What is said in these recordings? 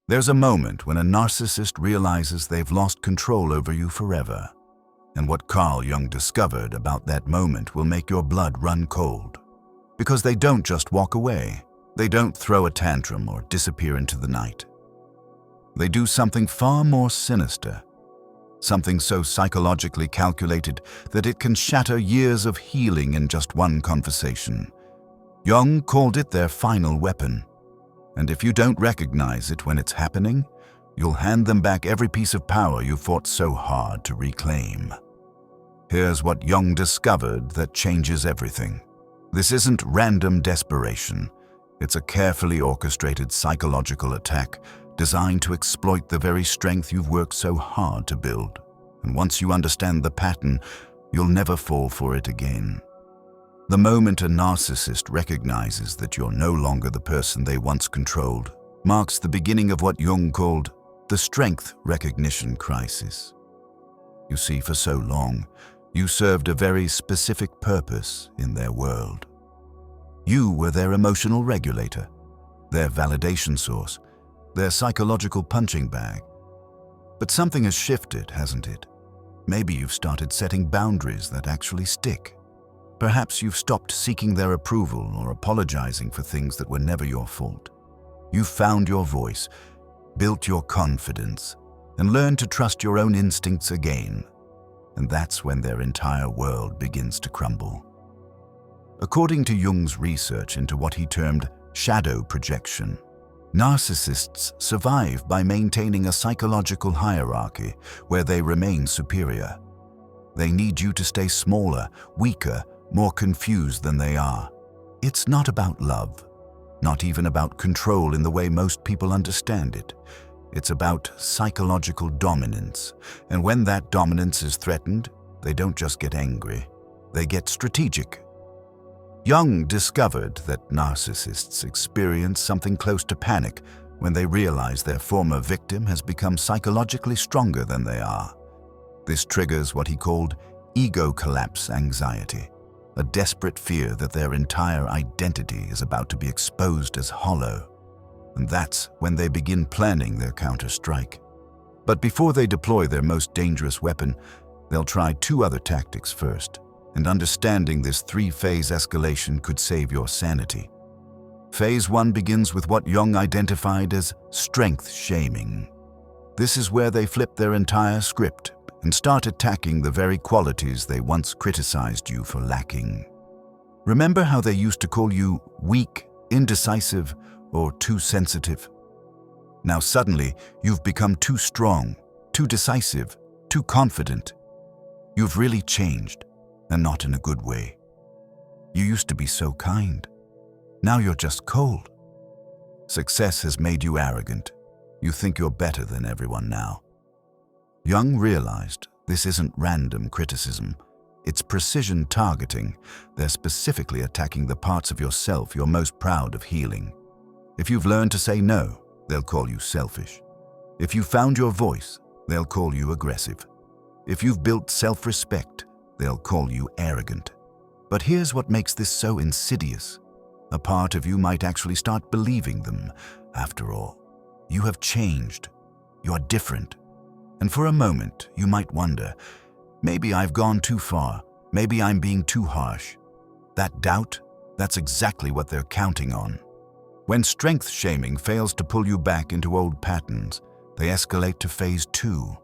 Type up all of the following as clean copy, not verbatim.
There's a moment when a narcissist realizes they've lost control over you forever. And what Carl Jung discovered about that moment will make your blood run cold. Because they don't just walk away. They don't throw a tantrum or disappear into the night. They do something far more sinister. Something so psychologically calculated that it can shatter years of healing in just one conversation. Jung called it their final weapon. And if you don't recognize it when it's happening, you'll hand them back every piece of power you fought so hard to reclaim. Here's what Jung discovered that changes everything. This isn't random desperation. It's a carefully orchestrated psychological attack designed to exploit the very strength you've worked so hard to build. And once you understand the pattern, you'll never fall for it again. The moment a narcissist recognizes that you're no longer the person they once controlled marks the beginning of what Jung called the strength recognition crisis. You see, for so long, you served a very specific purpose in their world. You were their emotional regulator, their validation source, their psychological punching bag. But something has shifted, hasn't it? Maybe you've started setting boundaries that actually stick. Perhaps you've stopped seeking their approval or apologizing for things that were never your fault. You've found your voice, built your confidence, and learned to trust your own instincts again. And that's when their entire world begins to crumble. According to Jung's research into what he termed shadow projection, narcissists survive by maintaining a psychological hierarchy where they remain superior. They need you to stay smaller, weaker, more confused than they are. It's not about love, not even about control in the way most people understand it. It's about psychological dominance. And when that dominance is threatened, they don't just get angry, they get strategic. Jung discovered that narcissists experience something close to panic when they realize their former victim has become psychologically stronger than they are. This triggers what he called ego collapse anxiety, a desperate fear that their entire identity is about to be exposed as hollow. And that's when they begin planning their counter-strike. But before they deploy their most dangerous weapon, they'll try two other tactics first. And understanding this three-phase escalation could save your sanity. Phase 1 begins with what Jung identified as strength shaming. This is where they flip their entire script and start attacking the very qualities they once criticized you for lacking. Remember how they used to call you weak, indecisive, or too sensitive? Now suddenly, you've become too strong, too decisive, too confident. You've really changed, and not in a good way. You used to be so kind. Now you're just cold. Success has made you arrogant. You think you're better than everyone now. Jung realized this isn't random criticism. It's precision targeting. They're specifically attacking the parts of yourself you're most proud of healing. If you've learned to say no, they'll call you selfish. If you've found your voice, they'll call you aggressive. If you've built self-respect, they'll call you arrogant. But here's what makes this so insidious. A part of you might actually start believing them. After all, you have changed. You're different. And for a moment, you might wonder, maybe I've gone too far. Maybe I'm being too harsh. That doubt, that's exactly what they're counting on. When strength shaming fails to pull you back into old patterns, they escalate to phase 2,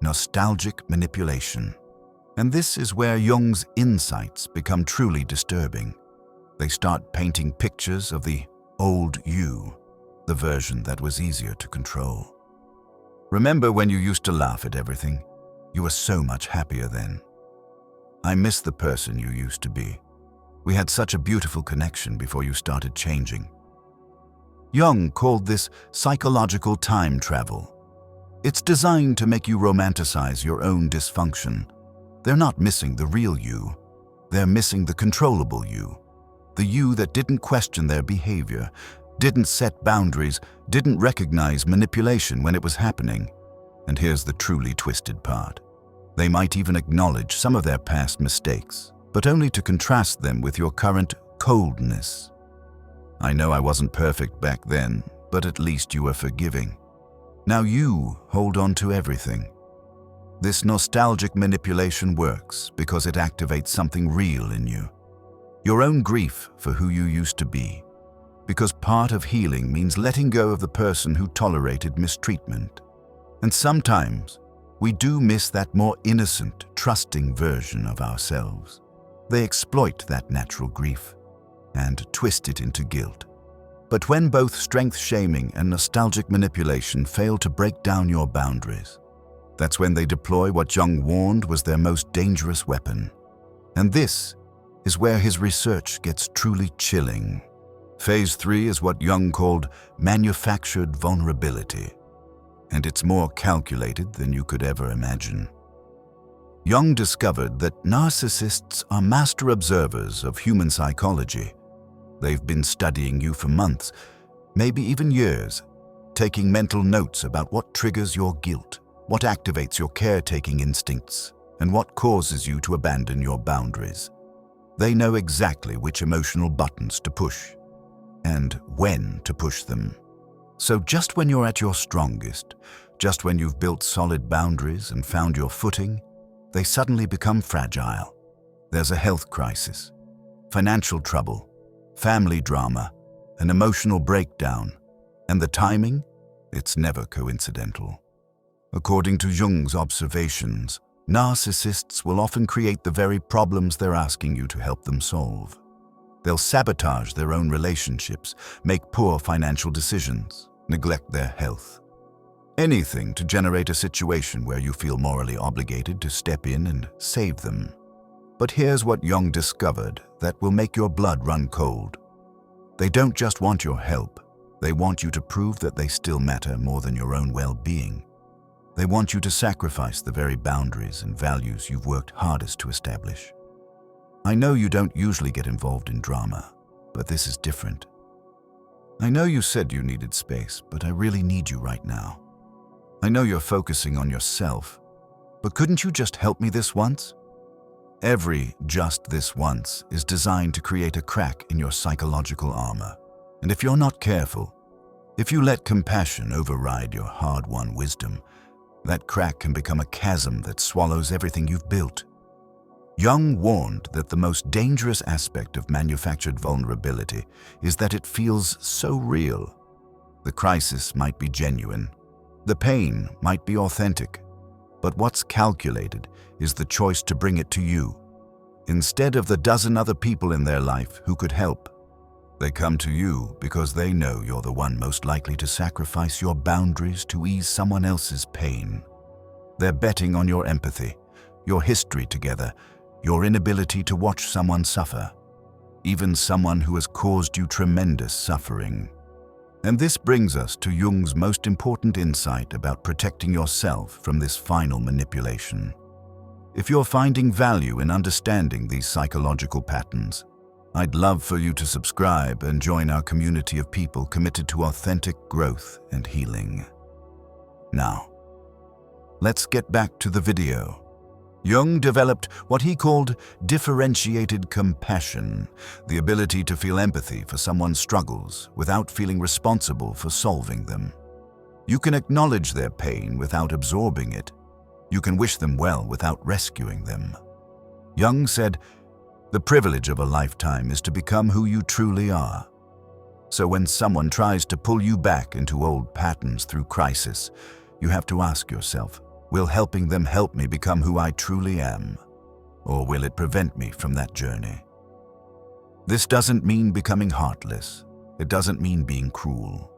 nostalgic manipulation. And this is where Jung's insights become truly disturbing. They start painting pictures of the old you, the version that was easier to control. Remember when you used to laugh at everything? You were so much happier then. I miss the person you used to be. We had such a beautiful connection before you started changing. Jung called this psychological time travel. It's designed to make you romanticize your own dysfunction. They're not missing the real you. They're missing the controllable you. The you that didn't question their behavior, didn't set boundaries, didn't recognize manipulation when it was happening. And here's the truly twisted part. They might even acknowledge some of their past mistakes, but only to contrast them with your current coldness. I know I wasn't perfect back then, but at least you are forgiving. Now you hold on to everything. This nostalgic manipulation works because it activates something real in you. Your own grief for who you used to be. Because part of healing means letting go of the person who tolerated mistreatment. And sometimes, we do miss that more innocent, trusting version of ourselves. They exploit that natural grief and twist it into guilt. But when both strength-shaming and nostalgic manipulation fail to break down your boundaries, that's when they deploy what Jung warned was their most dangerous weapon. And this is where his research gets truly chilling. Phase 3 is what Jung called manufactured vulnerability, and it's more calculated than you could ever imagine. Jung discovered that narcissists are master observers of human psychology. They've been studying you for months, maybe even years, taking mental notes about what triggers your guilt, what activates your caretaking instincts, and what causes you to abandon your boundaries. They know exactly which emotional buttons to push and when to push them. So just when you're at your strongest, just when you've built solid boundaries and found your footing, they suddenly become fragile. There's a health crisis, financial trouble, family drama, an emotional breakdown, and the timing? It's never coincidental. According to Jung's observations, narcissists will often create the very problems they're asking you to help them solve. They'll sabotage their own relationships, make poor financial decisions, neglect their health. Anything to generate a situation where you feel morally obligated to step in and save them. But here's what Jung discovered that will make your blood run cold. They don't just want your help, they want you to prove that they still matter more than your own well-being. They want you to sacrifice the very boundaries and values you've worked hardest to establish. I know you don't usually get involved in drama, but this is different. I know you said you needed space, but I really need you right now. I know you're focusing on yourself, but couldn't you just help me this once? Every just this once is designed to create a crack in your psychological armor. And if you're not careful, if you let compassion override your hard-won wisdom, that crack can become a chasm that swallows everything you've built. Jung warned that the most dangerous aspect of manufactured vulnerability is that it feels so real. The crisis might be genuine. The pain might be authentic. But what's calculated is the choice to bring it to you. Instead of the dozen other people in their life who could help, they come to you because they know you're the one most likely to sacrifice your boundaries to ease someone else's pain. They're betting on your empathy, your history together, your inability to watch someone suffer, even someone who has caused you tremendous suffering. And this brings us to Jung's most important insight about protecting yourself from this final manipulation. If you're finding value in understanding these psychological patterns, I'd love for you to subscribe and join our community of people committed to authentic growth and healing. Now, let's get back to the video. Jung developed what he called differentiated compassion, the ability to feel empathy for someone's struggles without feeling responsible for solving them. You can acknowledge their pain without absorbing it. You can wish them well without rescuing them. Jung said, "The privilege of a lifetime is to become who you truly are." So when someone tries to pull you back into old patterns through crisis, you have to ask yourself, will helping them help me become who I truly am? Or will it prevent me from that journey? This doesn't mean becoming heartless. It doesn't mean being cruel.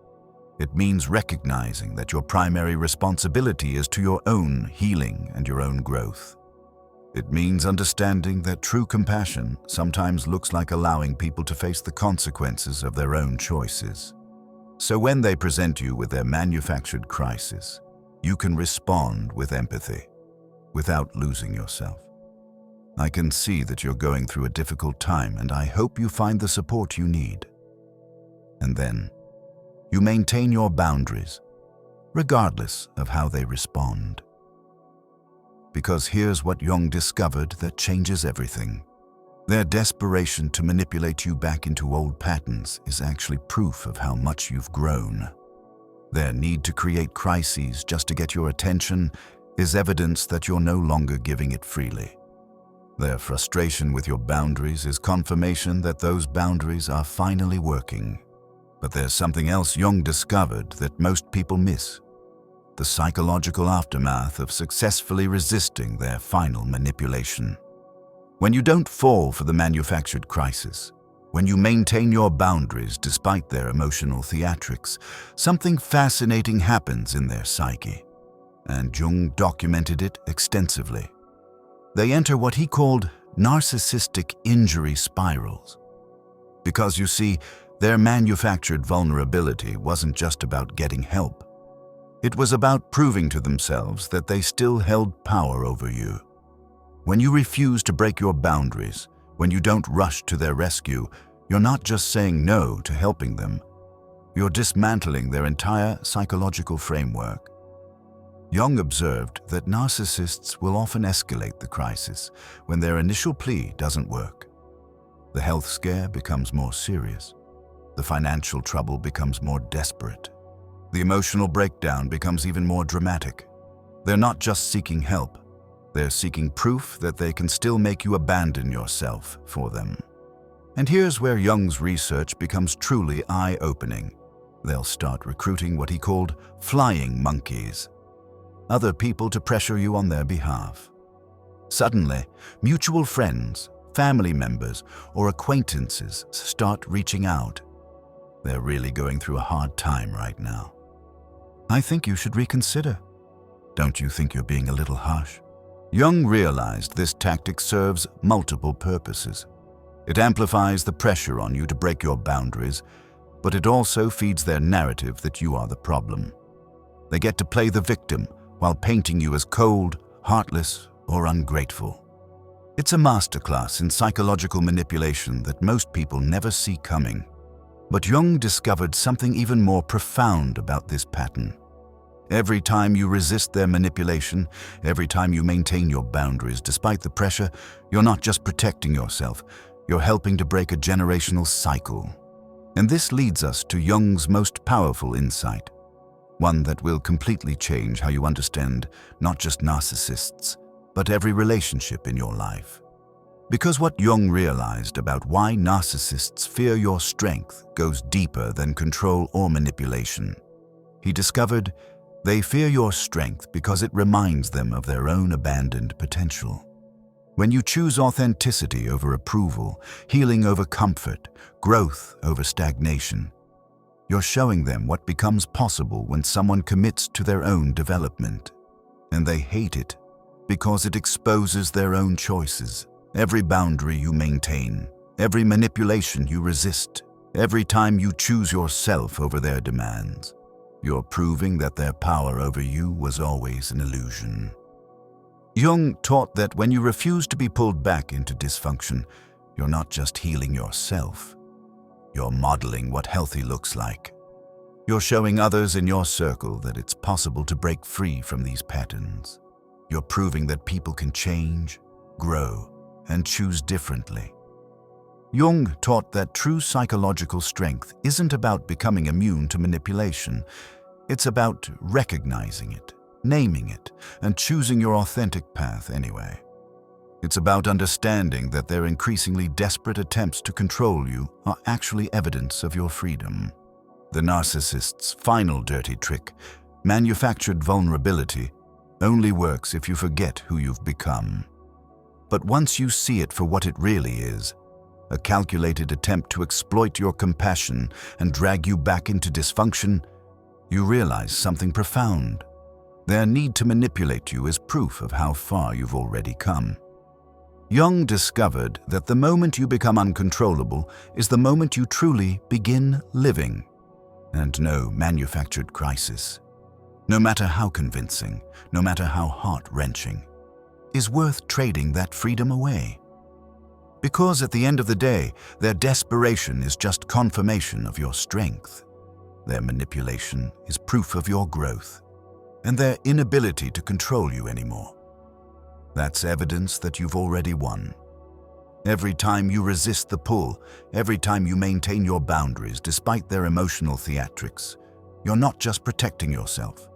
It means recognizing that your primary responsibility is to your own healing and your own growth. It means understanding that true compassion sometimes looks like allowing people to face the consequences of their own choices. So when they present you with their manufactured crisis, you can respond with empathy, without losing yourself. I can see that you're going through a difficult time, and I hope you find the support you need. And then, you maintain your boundaries, regardless of how they respond. Because here's what Jung discovered that changes everything. Their desperation to manipulate you back into old patterns is actually proof of how much you've grown. Their need to create crises just to get your attention is evidence that you're no longer giving it freely. Their frustration with your boundaries is confirmation that those boundaries are finally working. But there's something else Jung discovered that most people miss: the psychological aftermath of successfully resisting their final manipulation. When you don't fall for the manufactured crisis, when you maintain your boundaries despite their emotional theatrics, something fascinating happens in their psyche, and Jung documented it extensively. They enter what he called narcissistic injury spirals. Because you see, their manufactured vulnerability wasn't just about getting help. It was about proving to themselves that they still held power over you. When you refuse to break your boundaries, when you don't rush to their rescue, you're not just saying no to helping them. You're dismantling their entire psychological framework. Jung observed that narcissists will often escalate the crisis when their initial plea doesn't work. The health scare becomes more serious. The financial trouble becomes more desperate. The emotional breakdown becomes even more dramatic. They're not just seeking help. They're seeking proof that they can still make you abandon yourself for them. And here's where Jung's research becomes truly eye-opening. They'll start recruiting what he called flying monkeys, other people to pressure you on their behalf. Suddenly, mutual friends, family members, or acquaintances start reaching out. They're really going through a hard time right now. I think you should reconsider. Don't you think you're being a little harsh? Jung realized this tactic serves multiple purposes. It amplifies the pressure on you to break your boundaries, but it also feeds their narrative that you are the problem. They get to play the victim while painting you as cold, heartless, or ungrateful. It's a masterclass in psychological manipulation that most people never see coming. But Jung discovered something even more profound about this pattern. Every time you resist their manipulation, every time you maintain your boundaries despite the pressure, you're not just protecting yourself, you're helping to break a generational cycle. And this leads us to Jung's most powerful insight, one that will completely change how you understand not just narcissists, but every relationship in your life. Because what Jung realized about why narcissists fear your strength goes deeper than control or manipulation. He discovered they fear your strength because it reminds them of their own abandoned potential. When you choose authenticity over approval, healing over comfort, growth over stagnation, you're showing them what becomes possible when someone commits to their own development. And they hate it because it exposes their own choices. Every boundary you maintain, every manipulation you resist, every time you choose yourself over their demands, you're proving that their power over you was always an illusion. Jung taught that when you refuse to be pulled back into dysfunction, you're not just healing yourself. You're modeling what healthy looks like. You're showing others in your circle that it's possible to break free from these patterns. You're proving that people can change, grow, and choose differently. Jung taught that true psychological strength isn't about becoming immune to manipulation. It's about recognizing it, naming it, and choosing your authentic path anyway. It's about understanding that their increasingly desperate attempts to control you are actually evidence of your freedom. The narcissist's final dirty trick, manufactured vulnerability, only works if you forget who you've become. But once you see it for what it really is, a calculated attempt to exploit your compassion and drag you back into dysfunction, you realize something profound. Their need to manipulate you is proof of how far you've already come. Jung discovered that the moment you become uncontrollable is the moment you truly begin living. And no manufactured crisis, no matter how convincing, no matter how heart-wrenching, is worth trading that freedom away. Because at the end of the day, their desperation is just confirmation of your strength. Their manipulation is proof of your growth, and their inability to control you anymore. That's evidence that you've already won. Every time you resist the pull, every time you maintain your boundaries despite their emotional theatrics, you're not just protecting yourself.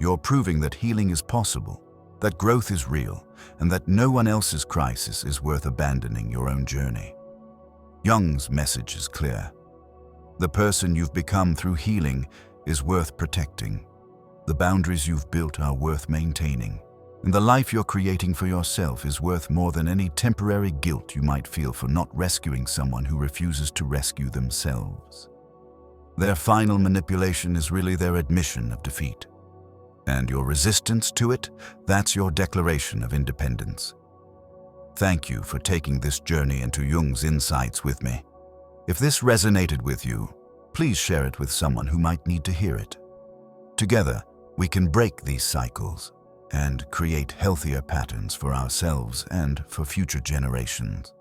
You're proving that healing is possible, that growth is real, and that no one else's crisis is worth abandoning your own journey. Jung's message is clear. The person you've become through healing is worth protecting. The boundaries you've built are worth maintaining. And the life you're creating for yourself is worth more than any temporary guilt you might feel for not rescuing someone who refuses to rescue themselves. Their final manipulation is really their admission of defeat. And your resistance to it, that's your declaration of independence. Thank you for taking this journey into Jung's insights with me. If this resonated with you, please share it with someone who might need to hear it. Together, we can break these cycles and create healthier patterns for ourselves and for future generations.